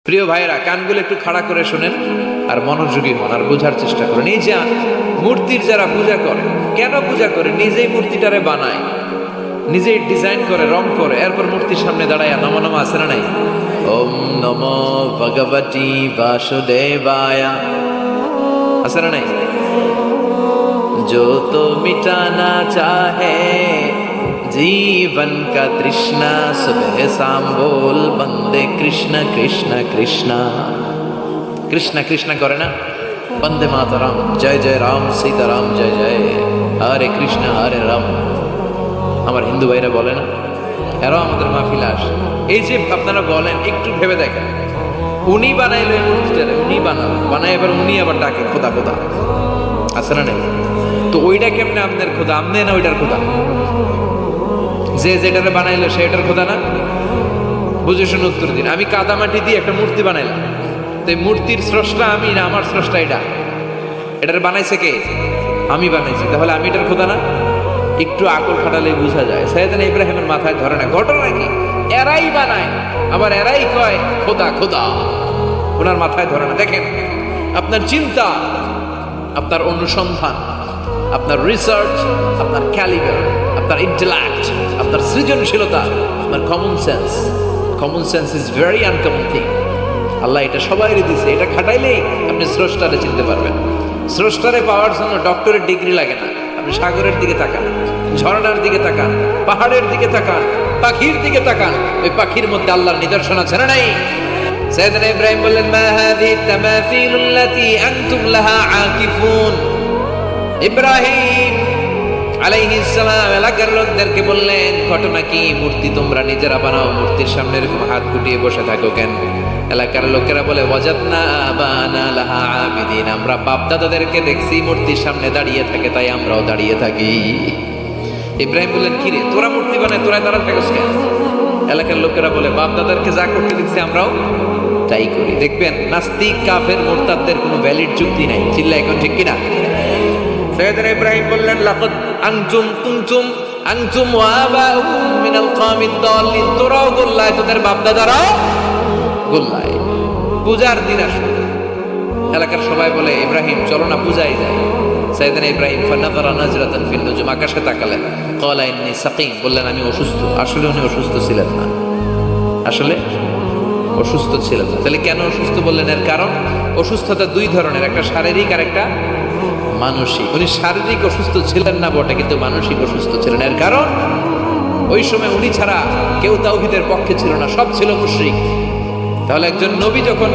প্রিয় ভাইরা, কানগুলো একটু খাড়া করে শোনেন আর মনোযোগী হন আর বোঝার চেষ্টা করেন। এই যে মূর্তির যারা পূজা করে, কেন পূজা করে? নিজেই মূর্তিটারে বানায়, নিজেই ডিজাইন করে, রং করে, এরপর মূর্তির সামনে দাঁড়ায় নমো নমো আছে না নাই? ওম নমো ভগবতী বাসুদেবায়া আছে না নাই? जो तो मिटाना चाहे जीवन का तृष्णा सुबह शाम बोल बंदे कृष्ण कृष्ण कृष्ण कृष्ण कृष्ण करे ना, बंदे मातरम जय जय राम सीताराम जय जय हरे कृष्ण हरे राम। আমার হিন্দু ভাইরা বলে না, এরাও আমাদের মাহফিলে আসে। এই যে আপনারা বলেন, একটু ভেবে দেখেন, উনি বানাইলো এই মূর্তিটারে, উনি বানায় এবার উনি আবার ডাকে খোদা খোদা, আছে না নাই? তো ওইটা কেমনে আপনার খোদা? আমনে না ওইটার খোদা? যে যেটারে বানাইলো সে এটার খোদা না? বুঝে শুনে উত্তর দিন। আমি কাদামাটি দিয়ে একটা মূর্তি বানাইলাম, তো এই মূর্তির স্রষ্টা আমি না আমার স্রষ্টা এটা? এটার বানাইছে কে? আমি বানাইছি, তাহলে আমি এটার খোদা না? একটু আকল খাটালে বোঝা যায়। সাইয়েদনা ইব্রাহিমের মাথায় ধরে না। ঘটনা কি? এরাই বানায় আবার এরাই কয় খোদা খোদা, ওনার মাথায় ধরে না। দেখেন, আপনার চিন্তা, আপনার অনুসন্ধান, আপনার রিসার্চ, আপনার ক্যালিবার, আপনার ইন্টেলেক্ট, আপনার সৃজনশীলতা, আপনার common sense is very uncommon thing. Allah এটা সবাইরে দিছে, এটা খাটাইলেই আপনি স্রষ্টারে চিনতে পারবেন। স্রষ্টারে পাওয়ার জন্য ডক্টরের ডিগ্রি লাগে না। আপনি সাগরের দিকে তাকান, ঝর্ণার দিকে তাকান, পাহাড়ের দিকে তাকান, পাখির দিকে তাকান, ওই পাখির মধ্যে আল্লাহর নিদর্শন আছে না নাই? সাইয়েদনা ইব্রাহিম বললেন, মা হাযিহি তামাসিলুল্লাতী আনতুম লাহা আকিফুন। ইব্রাহিম আলাইহিস সালাম এলাকার লোকদেরকে বললেন, ঘটনা কি? মূর্তি তোমরা নিজেরা বানাও, মূর্তির সামনে এরকম হাত গুটিয়ে বসে থাকো কেন? এলাকার লোকেরা বলে, ওয়াজাদনা আবানা লাহা আবিদিন, আমরা বাপ দাদাদেরকে দেখছি মূর্তির সামনে দাঁড়িয়ে থাকে, তাই আমরাও দাঁড়িয়ে থাকি। ইব্রাহিম বললেন, কি রে তোরা মূর্তি বানায় তোরা দাঁড়াতে থাকিস কেন? এলাকার লোকেরা বলে, বাপ দাদাদেরকে যা করতে দেখছি আমরাও তাই করি। দেখবেন, নাস্তিক কাফের মুরতাদদের কোনো ভ্যালিড যুক্তি নাই। চিল্লা এখন ঠিক কিনা? সাইয়েদনা ইব্রাহিম বললেন, লাকাদ আনতুম ওয়া আবাউকুম মিনাল কওমিদ দাল্লিন, তোরাও গোল্লায়, তোদের বাপ দাদারাও গোল্লায়। পূজার দিন আসে, এলাকার সবাই বলে, ইব্রাহিম চলো না পূজায় যাই। সাইয়েদনা ইব্রাহিম ফানাযারা নাজরাতান ফিন নুজুম, আকাশে তাকালেন, ক্বালা ইন্নী সাকিম, বললেন আমি অসুস্থ। আসলে উনি অসুস্থ ছিলেন না, আসলে অসুস্থ ছিলেন না। তাহলে কেন অসুস্থ বললেন? এর কারণ, অসুস্থতা দুই ধরনের, একটা শারীরিক আর একটা মানসিক। উনি শারীরিক অসুস্থ ছিলেন না বটে, কিন্তু মানসিক অসুস্থ ছিলেন। এর কারণ, ওই সময় উনি ছাড়া কেউ তাওহীদের পক্ষে ছিল না, সব ছিল মুশরিক। তাহলে একজন নবী যখন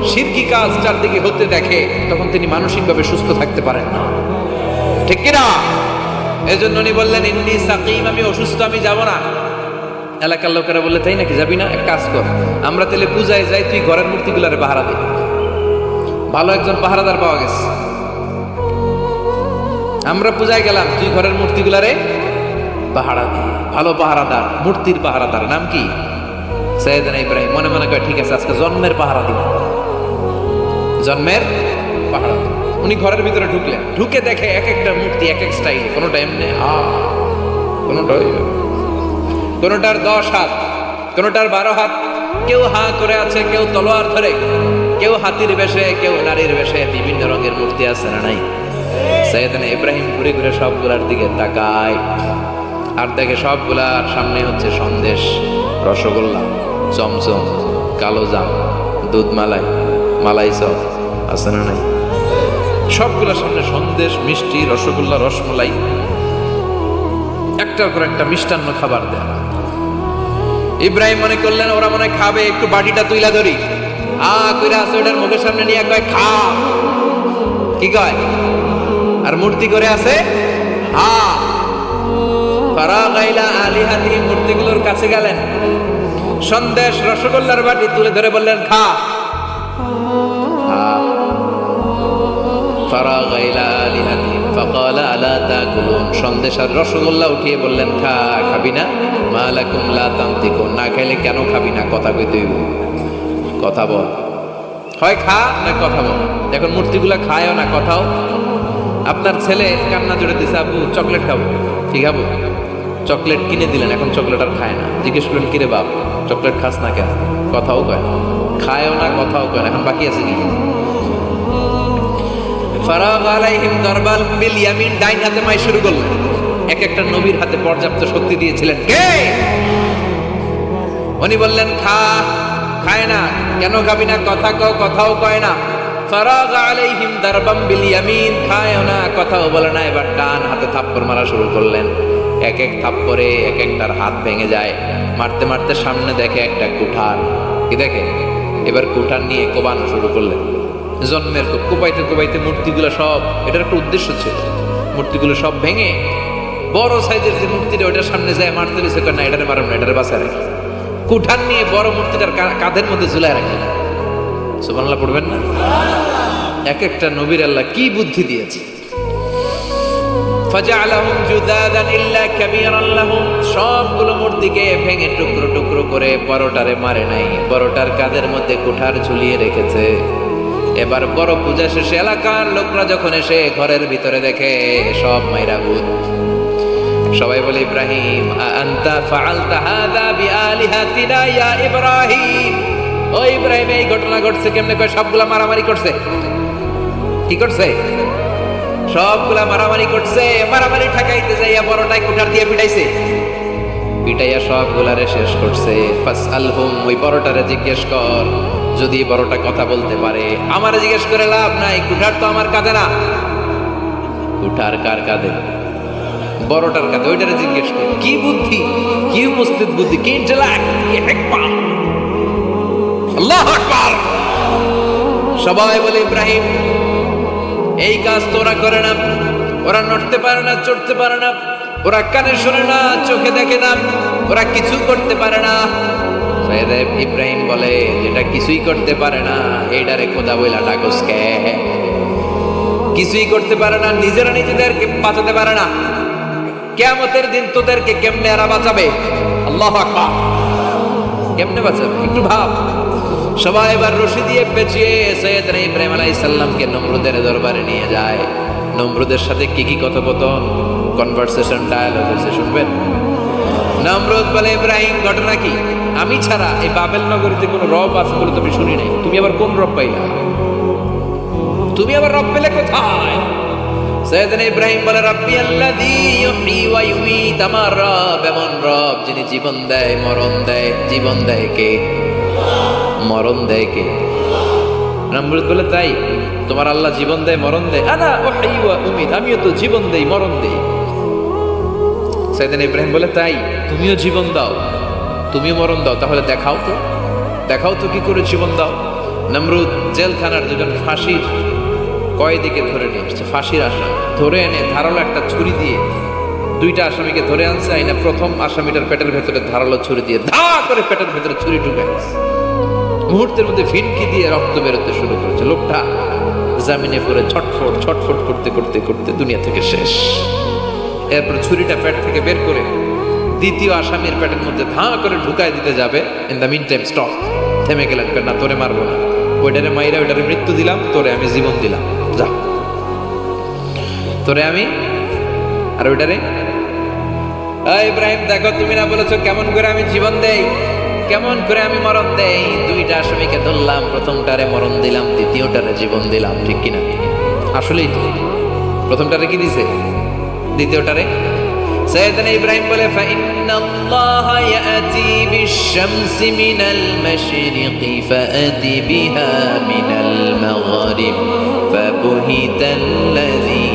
শিরকি কাজ চারদিকে হতে দেখে, তখন তিনি মানসিকভাবে সুস্থ থাকতে পারেন না, ঠিক কিনা? এজন্য উনি বললেন, ইন্নী সাকিম, আমি অসুস্থ, আমি যাব না। এলাকার লোকেরা বললে, তাই নাকি, যাবি না? এক কাজ কর, আমরা তাহলে পূজায় যাই, তুই ঘরের মূর্তিগুলারে পাহারা দে। ভালো একজন পাহারাদার পাওয়া গেছে, আমরা পূজায় গেলাম, তুই ঘরের মূর্তিগুলারে পাহারা দে। ভালো পাহারাদার, মূর্তির পাহারাদার, নাম কি? সাইয়েদনা ইব্রাহিম মনে মনে কয়, ঠিক আছে, আজকে জন্মের পাহারা দিব, জন্মের পাহারা দিব। উনি ঘরের ভিতরে ঢুকলেন, ঢুকে দেখে এক একটা মূর্তি এক এক স্টাইল, কোনোটা এমনি কোনোটার 10 হাত, কোনোটার 12 হাত, কেউ হাঁ করে আছে, কেউ তলোয়ার ধরে, কেউ হাতির বেশে, কেউ নারীর বেশে, বিভিন্ন রঙের মূর্তি আছে না নাই? সাইয়েদনা ইব্রাহিম ঘুরে ঘুরে সবগুলার দিকে তাকায় আর দেখে সবগুলার সামনে হচ্ছে সন্দেশ, রসগোল্লা, চমচম, কালো জাম, দুধ মালাই, মালাই চপ, আছে না নাই? সবগুলোর সামনে সন্দেশ, মিষ্টি, রসগোল্লা, রসমালাই, একটার পর একটা মিষ্টান্ন খাবার দেয়। ইব্রাহিম মনে করলেন ওরা মনে খাবে, একটু বাটিটা তুইলা ধরি, কইরা আছে ওটার মুখের সামনে নিয়ে কয় খা, কি কয়? আর মূর্তি করে আছে ফারাগাইলা আলিহাতিহিম, মূর্তিগুলোর কাছে গেলেন, সন্দেশ রসগোল্লার বাটি তুলে ধরে বললেন, খা। ফারাগাইলা আলিহাতিহিম ফাকালা আলা তাকুলুন, সন্দেশ আর রসগোল্লা উঠিয়ে বললেন, খা, খাবি না? মা লাকুম লা তানতিকুন, না খাইলে কেন খাবি না? কথা কইতে হইব, কথা বল, হয় খা না কথা বল। এখন মূর্তিগুলা খায়ও না, কথাও। আপনার ছেলে কান্না জুড়ে দিছে, আব্বু চকলেট খাবো, কি খাবো? চকলেট কিনে দিলেন, এখন চকলেট আর খায় না। জিজ্ঞেস করলেন, কিরে বাপ চকলেট খাস না কেন? কথাও কয় না। খায়ও না, কথাও কয় না। এখন বাকি আছে কি? ফারাগ আলাইহিম দারবাল বিল ইয়ামিন, ডাইন হাতে মাই শুরু করলেন। এক একটা নবীর হাতে পর্যাপ্ত শক্তি দিয়েছিলেন। কে? উনি বললেন খা, খায় না। কেন খাবি না? কথা কও, কথাও কয় না। ফারাগ আলাইহিম দারবাম বিল ইয়ামিন, খায়ও না, কথাও বলে না। এবার ডান হাতে থাপ্পড় মারা শুরু করলেন। এক এক থাপ্পড়ে এক একটার হাত ভেঙে যায়। মারতে মারতে সামনে দেখে একটা কুঠার। কি দেখে? এবার কুঠার নিয়ে কোবানো শুরু করলেন। জন্মের কোপাইতে কোপাইতে মূর্তিগুলো সব, এটার একটা উদ্দেশ্য ছিল, মূর্তিগুলো সব ভেঙে বড় সাইজের যে মূর্তিটা ওটার সামনে যায় মারতে দিয়েছে, না এটারে মারব না, এটারে বাঁচায় রাখি। কুঠার নিয়ে বড় মূর্তিটার কাঁধের মধ্যে ঝুলায় রাখি। সুবহানাল্লাহ পড়বেন না? এক একটা নবীর আল্লাহ কি বুদ্ধি দিয়েছে। ফাজআলাহুম জুদাদান ইল্লা কাবীরান লাহুম, সবগুলো মূর্তিকে ভেঙে টুকরো টুকরো করে বড়টারে মারে নাই, বড়টার কাঁধের মধ্যে কুঠার ঝুলিয়ে রেখেছে। এবার বড় পূজা শেষে এলাকার লোকরা যখন এসে ঘরের ভিতরে দেখে সব মাইরা ভূত। সবাই বলে ইব্রাহিম আনতা ফাআলতা হাযা বিআলিহাতিনা ইয়া ইব্রাহিম, ও ইব্রাহিম এই ঘটনা ঘটছে কেমনে? কয় সবগুলা মারামারি করছে। কি করছে? সবগুলা মারামারি করছে। মারামারি ঠেকাইতে যাইয়া বড়টাই কুঠার দিয়ে পিটাইছে, পিটাইয়া সবগুলারে শেষ করছে। ফাসআলহুম, ওই বড়টারে জিজ্ঞেস কর, যদি বড়টা কথা বলতে পারে। আমারে জিজ্ঞেস করে লাভ নাই, কুঠার তো আমার কাঁধে না। কুঠার কার কাঁধে? বড়টার কাঁধে। ওইটারে জিজ্ঞেস কর। কি বুদ্ধি, কি উপস্থিত বুদ্ধি, কি ইন্টেলেক্ট, কি হিকমা! আল্লাহু আকবার! সবাই বলে ইব্রাহিম এই কাজ তোরা করে না। ওরা নড়তে পারে না, চড়তে পারে না, ওরা কানে শোনে না, চোখে দেখে না, ওরা কিছু করতে পারে না। ইব্রাহিম বলে যেটা কিছুই করতে পারে না এইটারে খোদা বইলা ডাকস কে? কিছুই করতে পারে না, নিজেরা নিজেদেরকে বাঁচাতে পারে না। কিয়ামতের দিন তোদেরকে কেমনে এরা বাঁচাবে? আল্লাহু আকবার! কেমনে বাঁচাবে একটু ভাব। সবাই এবার রশি দিয়ে পেঁচিয়ে সৈয়দনা ইব্রাহিম আলাইহিস সালামকে নমরুদের দরবারে নিয়ে যায়। নমরুদের সাথে কি কি কথোপকথন, কনভারসেশন, ডায়ালগ হয়েছে শুনবেন। নমরুদ বলে ইব্রাহিম ঘটনা কি? আমি ছাড়া এই বাবেল নগরীতে কোনো রব আছে বলে তুমি শুনি নাই। তুমি আবার কোন রব পাইলা? তুমি আবার রব পেলে কোথায়? সৈয়দনা ইব্রাহিম বলে রাব্বি আল্লাযী ইউহয়ী ওয়া ইউমীত, আমার রব এমন রব যিনি জীবন দেয় মরণ দেয়। জীবন দেয় কে? মরণ দেয় কে? নমরুদ বলে তাই তোমার আল্লাহ জীবন দেয় মরণ দেয়? আনা উহয়ী ওয়া উমীত, আমিও তো জীবন দেই মরণ দেই। সৈয়দনা ইব্রাহিম বলে তাই তুমিও জীবন দাও, তুমিও মরণ দাও, তাহলে দেখাও তো, দেখাও তো কি করে জীবন দাও। নমরুদ জেলখানার দুজন ফাঁসির কয়েদিকে ধরে নিয়ে আসছে, ফাঁসির আসামি ধরে এনে ধারালো একটা ছুরি দিয়ে দুইটা আসামিকে ধরে আনছে। আইনা প্রথম আসামিটার পেটের ভেতরে ধারালো ছুরি দিয়ে ধা করে পেটের ভেতরে ছুরি ঢুকে গেছে। মুহূর্তের মধ্যে ফিনকি দিয়ে রক্ত বেরোতে শুরু করেছে। লোকটা জামিনে পড়ে ছটফট ছটফট করতে করতে করতে দুনিয়া থেকে শেষ। এরপর ছুরিটা পেট থেকে বের করে দ্বিতীয় আসামির পেটের মধ্যে ধা করে ঢুকায় দিতে যাবে। In the mean time stop, থেমে গেলেন, না তোরে মারবো না, ওইটারে মাইরা ওইটারে মৃত্যু দিলাম, তোরে আমি জীবন দিলাম, যা তোরে আমি আর ওইটারে। ইব্রাহিম দেখো তুমি না বলেছো কেমন করে আমি জীবন দেই, কেমন করে আমি মরণ দেই। দুইটা আসামিকে ধরলাম, প্রথমটারে মরণ দিলাম, দ্বিতীয়টারে জীবন দিলাম, ঠিক কিনা? আসলেই তো প্রথমটারে কি দিছে, দ্বিতীয়টারে। সৈয়দনা ইব্রাহিম বলে ফাইন্নাল্লাহা ইয়াতি বিশ-শামসি মিনাল মাশরিকি ফাআতি বিহা মিনাল মাগরিব ফাবুহিতাল্লাযী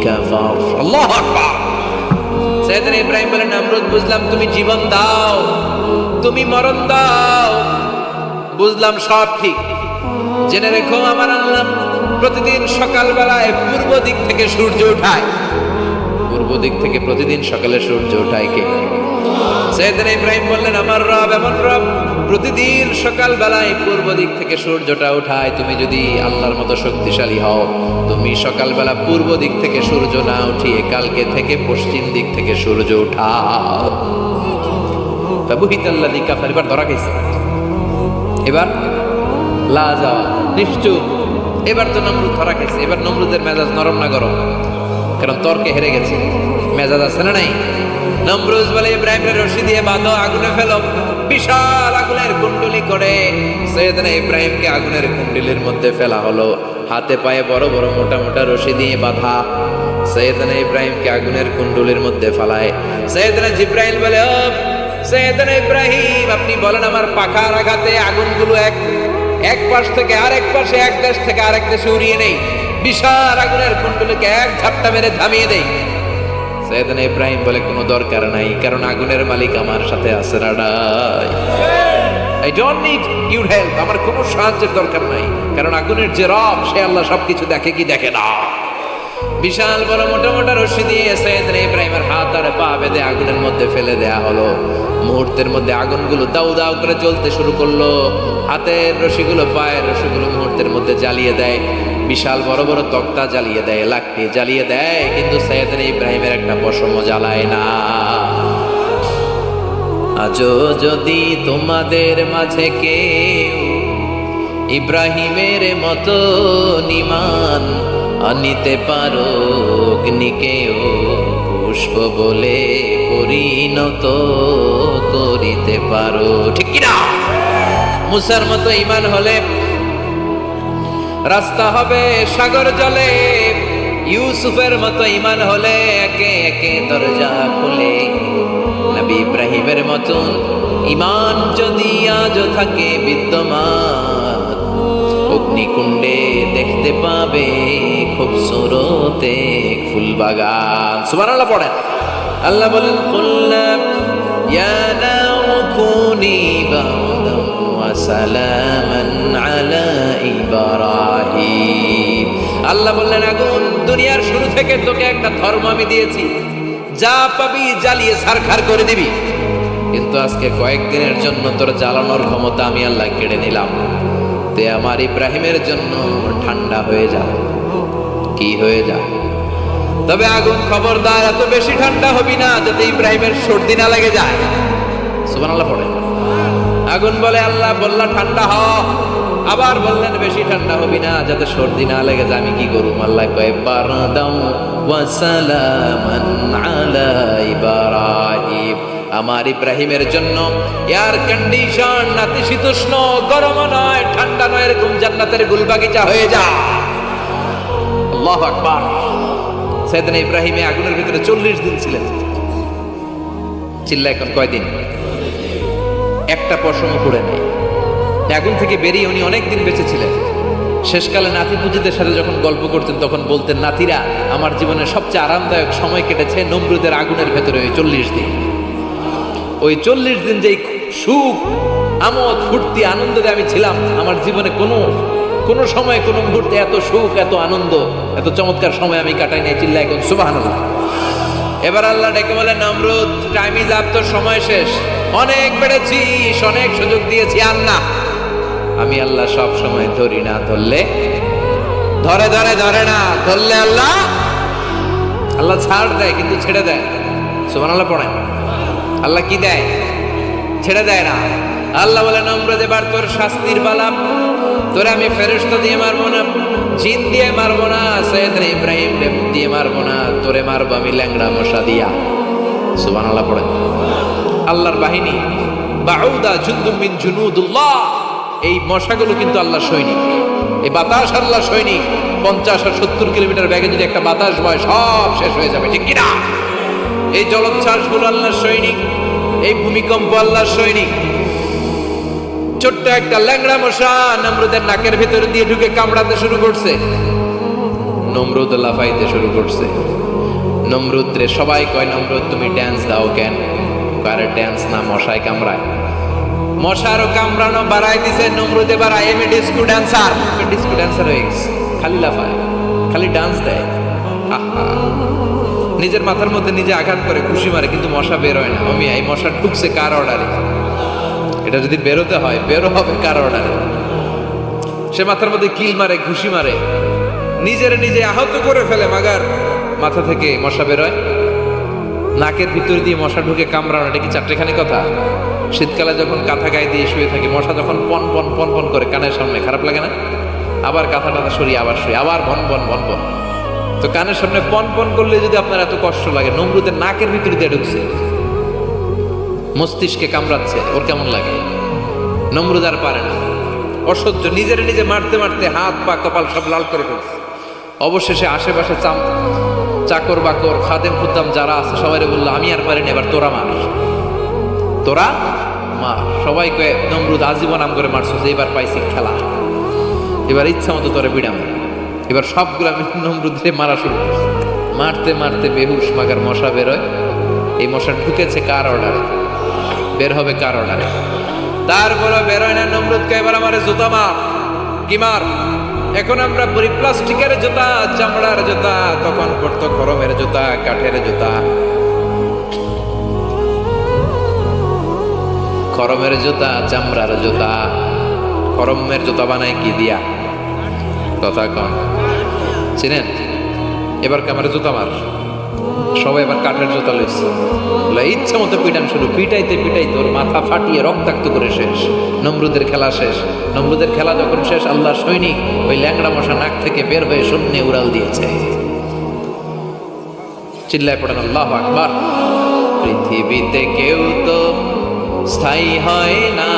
কাফার। আল্লাহু আকবার! সৈয়দনা ইব্রাহিম বলে নমরুদ বুঝলাম তুমি জীবন দাও, তুমি মরণ দাও, বুঝলাম সব ঠিক। জেনে রেখো আমার আল্লাহ প্রতিদিন সকালবেলায় পূর্ব দিক থেকে সূর্য ওঠায়। পূর্ব দিক থেকে প্রতিদিন সকালে সূর্য ওঠায় কে? সৈয়দনা ইব্রাহিম বললেন আমার রব এমন রব প্রতিদিন সকাল বেলায় পূর্ব দিক থেকে সূর্যটা উঠায়। তুমি যদি আল্লাহর মতো শক্তিশালী হও, তুমি সকালবেলা পূর্ব দিক থেকে সূর্য না উঠিয়ে কালকে থেকে পশ্চিম দিক থেকে সূর্য উঠাও। ফাবুহিতাল্লাযী কাফার। এবার ধরা খাইছে, এবার লা যাওয়া নিশ্চুপ। এবার তো নমরুদ ধরা খাইছে। এবার নমরুদের মেজাজ নরম না গরম? কারণ তর্কে হেরে গেছে, মেজাজ আছে না নাই? নমরুদ বলে ইব্রাহিমের রশি দিয়ে বাঁধো, আগুনে ফেলো। বিশাল আগুনের কুণ্ডলি করে সৈয়দনা ইব্রাহিমকে আগুনের কুণ্ডলির মধ্যে ফেলা হলো। হাতে পায়ে বড় বড় মোটা মোটা রশি দিয়ে বাঁধা সৈয়দনা ইব্রাহিমকে আগুনের কুণ্ডলির মধ্যে ফেলায়। সৈয়দনা জিব্রাইল বলে, ও সৈয়দনা ইব্রাহিম, আপনি বলেন আমার পাখার আঘাতে আগুনগুলো এক পাশ থেকে আরেক পাশে, এক দেশ থেকে আরেক দেশে উড়িয়ে নেই, বিশাল আগুনের কুণ্ডলিকে এক ঝাপটা মেরে থামিয়ে দেই। সৈয়দনা ইব্রাহিম বলে, কোনো দরকার নাই, কারণ আগুনের মালিক আমার সাথে আছে। I don't need your help, আমার কোনো সাহায্যের দরকার নাই, কারণ আগুনের যে রব সে আল্লাহ সবকিছু দেখে কি দেখে না। বিশাল বড় মোটা মোটা রশি দিয়ে সৈয়দনা ইব্রাহিমের হাত আর পা বেঁধে আগুনের মধ্যে ফেলে দেয়া হলো। মুহূর্তের মধ্যে আগুনগুলো দাউ দাউ করে জ্বলতে শুরু করলো। হাতের রশিগুলো পায়ের রশিগুলো মুহূর্তের মধ্যে জ্বালিয়ে দেয়। বিশাল বড় বড় তক্তা জ্বালিয়ে দেয়, লাকড়ি জ্বালিয়ে দেয়, কিন্তু সৈয়দনা ইব্রাহিমের একটা পশমও জ্বালায় না। আজও যদি তোমাদের মাঝে কেউ ইব্রাহিমের মতো ঈমান আনিতে পারো, অগ্নিকেও পুষ্প বলে পরিণত করিতে পারো, ঠিক কিনা? মুসার মতো ঈমান হলে রাস্তা হবে সাগর জলে, ইউসুফের মতো ঈমান হলে একে একে দরজা খুলে। নবী ইব্রাহিমের মতন ঈমান যদি আজও থাকে বিদ্যমান, অগ্নিকুণ্ডে দেখতে পাবে খুবসুরত এক ফুলবাগান। সুবহানাল্লাহ পড়েন। আল্লাহ বলেন, কুল্লা ইয়া নারু কুনি বারদান ওয়া সালামান আলা ইব্রাহিম। আল্লাহ বললেন, আগুন, দুনিয়ার শুরু থেকে তোকে একটা ধর্ম আমি দিয়েছি, যা পাবি জ্বালিয়ে ছারখার করে দিবি, কিন্তু আজকে কয়েকদিনের জন্য তোর জ্বালানোর ক্ষমতা আমি আল্লাহ কেড়ে নিলাম। তে আমার ইব্রাহিমের জন্য ঠান্ডা হয়ে যা। কি হয়ে যা? তবে আগুন খবরদার এত বেশি ঠান্ডা হবি না যাতে ইব্রাহিমের সর্দি না লেগে যায়। সুবহানাল্লাহ পড়ে। আগুন বলে, আল্লাহ বললা ঠান্ডা হ, আবার বললেন বেশি ঠান্ডা হবি না যাতে সর্দি না লেগে যায়। আমি কি করুম? আল্লাহ কয়, বারদাও ওয়া সালামান আলা ইব্রাহিম। আমার ইব্রাহিমের জন্য এয়ার কন্ডিশন, নাতিশীতোষ্ণ, গরম নয় ঠান্ডা নয়, এরকম জান্নাতের গুলবাগিচা হয়ে যা। আল্লাহু আকবার। সৈয়দনা ইব্রাহিমে আগুনের ভিতরে 40 দিন ছিলেন। চিল্লা এখন কয়দিন? একটা পশমও পড়ে নেই। আগুন থেকে বেরিয়ে উনি অনেক দিন বেঁচে ছিলেন। শেষকালে নাতি পুজিদের সাথে যখন গল্প করতেন তখন বলতেন, নাতিরা, আমার জীবনের সবচেয়ে আরামদায়ক সময় কেটেছে নমরুদের আগুনের ভেতরে ওই 40 দিন। ওই 40 দিন যেই সুখ, আমোদ, ফুর্তি, আনন্দে আমি ছিলাম, আমার জীবনে কোনো সময় কোনো মুহূর্তে এত সুখ, এত আনন্দ, এত চমৎকার সময় আমি কাটাই নাই। চিল্লা এখন সুবহানাল্লাহ। এবার আল্লাহ ডেকে বলে, নমরুদ, টাইম ইজ আপ, তোর সময় শেষ, অনেক বেড়েছিস, অনেক সুযোগ দিয়েছি, আর না। আমি আল্লাহ সব সময় ধরি না, ধরলে ধরে না, ধরলে আল্লাহ ছাড় দেয় কিন্তু ছেড়ে দেয়। সুবহানাল্লাহ পড়েন। আল্লাহ কি দেয়? ছেড়ে দেয় না। আল্লাহ বলে, নমরুদ, এবার তোর শাস্তির পালা। তোরে আমি ফেরেশতা দিয়ে মারবো না, জিন দিয়ে মারবো না, সৈয়দনা ইব্রাহিম দিয়ে মারবো না, তোরে মারবো আমি ল্যাংড়া মশা দিয়া। সুবহানাল্লাহ পড়েন। আল্লাহর বাহিনী, বাউদা জুনদুম মিন জুনুদুল্লাহ, এই মশাগুলো কিন্তু আল্লাহর সৈনিক। এই বাতাস আল্লাহর সৈনিক। 50 আর 70 কিলোমিটার বেগে যদি একটা বাতাস বয়, সব শেষ হয়ে যাবে, ঠিক কিনা? এই জলোচ্ছ্বাসগুলো আল্লাহর সৈনিক, এই ভূমিকম্প আল্লাহর সৈনিক। ছোট্ট একটা ল্যাংড়া মশা নমরুদের নাকের ভিতরে দিয়ে ঢুকে কামড়াতে শুরু করছে। নমরুদ লাফাইতে শুরু করছে। নমরুদ রে সবাই কয়, নমরুদ তুমি ড্যান্স দাও কেন? কারে ড্যান্স না, মশায় কামড়ায়। মশারও কামড়ানো বাড়াই দিছে। নমরুদ এবার I M A disco dancer, disco dancer হয়ে গেছে। খালি লাফায়, খালি ডান্স দেয়। আহা, নিজের মাথার মধ্যে নিজে আঘাত করে খুশি মারে, কিন্তু মশা বের হয় না। অমিয়া, এই মশা ঢুকছে কার অর্ডারে? এটা যদি বেরোতে হয়, বেরো হবে কার অর্ডারে? সে মাথার মধ্যে কিল মারে, ঘুষি মারে, নিজে আহত করে ফেলে, মাগার মাথা থেকে মশা বের হয়। নাকের ভিতর দিয়ে মশা ঢুকে কামড়ানো, এটা কি চারটেখানি কথা? শীতকালে যখন কাঁথা গায়ে দিয়ে শুয়ে থাকি, মশা যখন পন পন পন পন করে কানের সামনে, খারাপ লাগে না? আবার কাঁথা টাথা সরিয়ে আবার শুয়ে, আবার ভন ভন ভন ভন। তো কানের সামনে পন পন করলে যদি আপনার এত কষ্ট লাগে, নমরুদের নাকের ভিতর দিয়ে ঢুকছে। মস্তিষ্কে কামড়াচ্ছে, ওর কেমন লাগে? নমরুদ আর পারে না, অসহ্য, নিজের নিজে মারতে মারতে হাত পা কপাল সব লাল করে ফেলছে। অবশেষে আশেপাশে চাকর বাকর খাদেম খুদ্দাম যারা আছে সবাই বললো, আমি আর পারিনি, এবার তোরা মার, তোরা মার। সবাই কয়ে নমরুদ আজীবন আম করে মারছো, যে এবার পাইছি খেলা, এবার ইচ্ছা মতো তোরে বিড়াম। এবার সবগুলো আমি নমরুদে মারা শুরু করছি। মারতে মারতে বেহুশ মাগার মশা বেরোয়। এই মশা ঢুকেছে কার অর্ডারে, বের হবে কার অর্ডারে? তারপরে বেরোয় না। নমরুদকে এবার আমার জুতা মার। কি মার? এখন আমরা পরি প্লাস্টিকের জুতা, চামড়ার জুতা, তখন পড়তো খরমের জুতা, কাঠের জুতা। খরমের জুতা, চামড়ার জুতা। খরমের জুতা বানায় কি দিয়া? কথা কন, চিনেন? এবার আমার জুতা মার। সবাই এবার কাঠের জুতা লইছে, ইচ্ছা মতো পিটান শুরু। পিটাইতে পিটাইতে ওর মাথা ফাটিয়ে রক্তাক্ত করে শেষ। নমরুদের খেলা শেষ। নমরুদের খেলা যখন শেষ, আল্লাহর সৈনিক ওই ল্যাংড়া মশা নাক থেকে বের হয়ে শূন্যে উড়াল দিয়েছে। চিল্লায় পড়েন আল্লাহু আকবার। পৃথিবীতে কেউ তো স্থায়ী হয় না,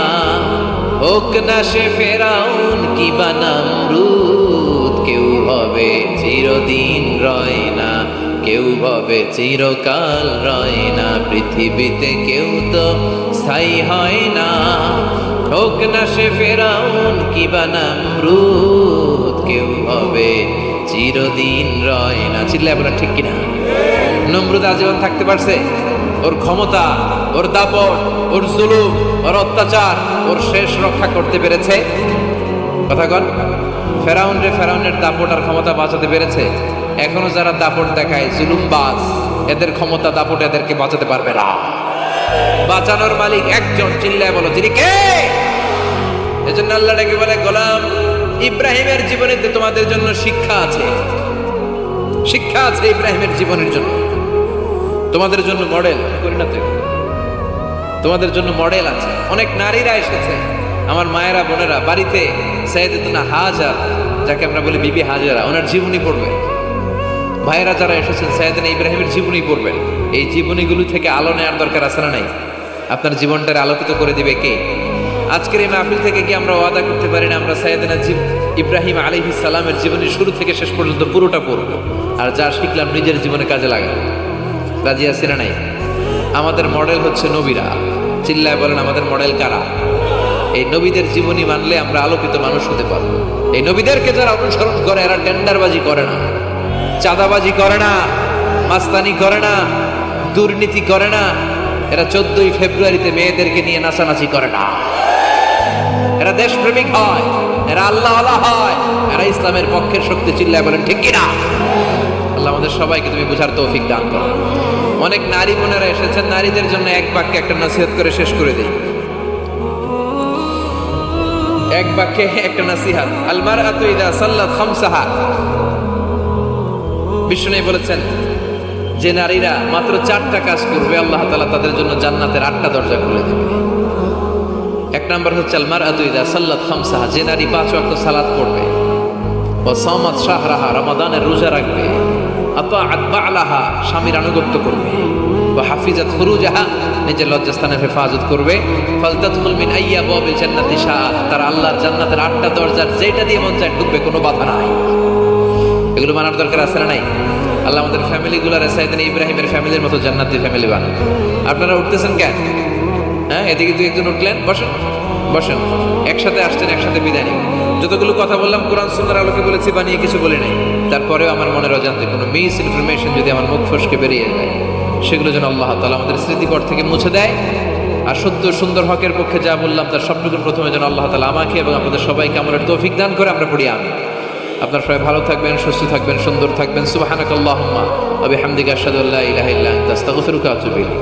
হোক না সে ফেরাউন কিবা নমরুদ। কেউ হবে চিরদিন রয় না, কেউ ভাবে চিরকাল রয় না। পৃথিবীতে কেউ তো স্থায়ী হয় না, হোক না সে ফেরাউন কিবা নমরুদ। কেউ হবে চিরদিন রয় না। চিল্লায় বলা ঠিক কিনা? নমরুদ আজীবন থাকতে পারছে? ওর ক্ষমতা, ওর দাপট, ওর জুলুম, ওর অত্যাচার, ওর শেষ রক্ষা করতে পেরেছে? কথা কন। ফেরাউনের দাপট আর ক্ষমতা বাঁচাতে পেরেছে? এখনো যারা দাপট দেখায়, জুলুমবাজ, এদের ক্ষমতা দাপট এদেরকে বাঁচাতে পারবে না। বাঁচানোর মালিক একজন। চিল্লায় বলো তিনি কে? এজন্য আল্লাহ ডেকে বলে, গোলাম ইব্রাহিমের জীবনেতে তোমাদের জন্য শিক্ষা আছে। শিক্ষা আছে ইব্রাহিমের জীবনের জন্য, তোমাদের জন্য মডেল করি না তো, তোমাদের জন্য মডেল আছে। অনেক নারীরা এসেছে, আমার মায়েরা বোনেরা, বাড়িতে সাইয়েদাতুনা হাজার, যাকে আমরা বলি বিবি হাজারা, ওনার জীবনী পড়বে। ভাইয়েরা যারা এসেছেন, সাইয়েদনা ইব্রাহিমের জীবনী পড়বেন। এই জীবনীগুলো থেকে আলো নেওয়ার দরকার আছে না নাই? আপনার জীবনটারে আলোকিত করে দিবে কে? আজকের এই মাহফিল থেকে কি আমরা ওয়াদা করতে পারি না আমরা সাইয়েদনা ইব্রাহিম আলাইহিস সালামের জীবনী শুরু থেকে শেষ পর্যন্ত পুরোটা পড়ব, আর যা শিখলাম নিজের জীবনে কাজে লাগাবো? রাজি আছি না নাই? আমাদের মডেল হচ্ছে নবীরা। চিল্লায় বলেন আমাদের মডেল কারা? এই নবীদের জীবনী মানলে আমরা আলোকিত মানুষ হতে পারবো। এই নবীদেরকে যারা অনুসরণ করে, এরা টেন্ডারবাজি করে না, চাঁদাবাজি করে না, মাস্তানি করে না, দুর্নীতি করে না। এরা 14ই ফেব্রুয়ারিতে মেয়েদেরকে নিয়ে নাচানাচি করে না। এরা দেশপ্রেমিক হয়, এরা আল্লাহ আল্লাহ হয়, এরা ইসলামের পক্ষের শক্তি। চিল্লায় বলেন ঠিক কিনা? আল্লাহ আমাদের সবাইকে তুমি বুঝার তৌফিক দান করো। অনেক নারী বোনেরা এসেছেন, নারীদের জন্য এক বাক্যে একটা নসিহত করে শেষ করে দেই। এক বাক্যে একটা নসিহত। আল মারআতু ইযা সাল্লাত খামসাহা, বিষ্ণু বলেছেন যে নারীরা মাত্র 4টা কাজ করবে, আল্লাহ তাআলা তাদের জন্য জান্নাতের 8টা দরজা খুলে দেবে। এক নাম্বার হচ্ছে আল মারআতু ইযা সাল্লাত খামসাহা, যে নারী 5 ওয়াক্ত সালাত পড়বে, ওয়া সামাত শাহরাহা, রমাদানের রোজা রাখবে, আতাআত বা'লাহা, স্বামীর আনুগত্য করবে, ওয়া হাফিজাত ফুরুজাহা, নিজের লজ্জাস্থানের হেফাজত করবে, ফালতাদখুল মিন আইয়াবিল জান্নাতি শাআত, তার আল্লাহর জান্নাতের 8টা দরজার যেটা দিয়ে মন চায় ঢুকবে, কোনো বাধা নাই। এগুলো মানার দরকার আছে না নাই? আল্লাহ আমাদের ফ্যামিলিগুলোর সাইয়েদনা ইব্রাহিমের ফ্যামিলির মতো জান্নাতি ফ্যামিলি বানান। আপনারা উঠতেছেন কেন? হ্যাঁ, এদিকে 2-1 জন উঠলেন, বসেন বসেন, একসাথে আসছেন, একসাথে বিদায় নিন। যতগুলো কথা বললাম কোরআন সুন্নাহর আলোকে বলেছি, বানিয়ে কিছু বলি নাই। তারপরেও আমার মনের অজান্তে কোনো মিস ইনফরমেশন যদি আমার মুখ ফসকে বেরিয়ে যায়, সেগুলো যেন আল্লাহ তাআলা আমাদের স্মৃতিকর থেকে মুছে দেয়। আর সত্য সুন্দর হকের পক্ষে যা বললাম তার সবটুকু প্রথমে যেন আল্লাহ তাআলা আমাকে এবং আপনাদের সবাইকে আমলের তৌফিক দান করে। আমরা পড়ি আমিন। আপনারা সবাই ভালো থাকবেন, সুস্থ থাকবেন, সুন্দর থাকবেন। সুবহানাকাল্লাহুম্মা ওয়া বিহামদিকা আশহাদু আল্লা ইলাহা ইল্লা আনতা আস্তাগফিরুকা ওয়া আতুবু ইলাইক।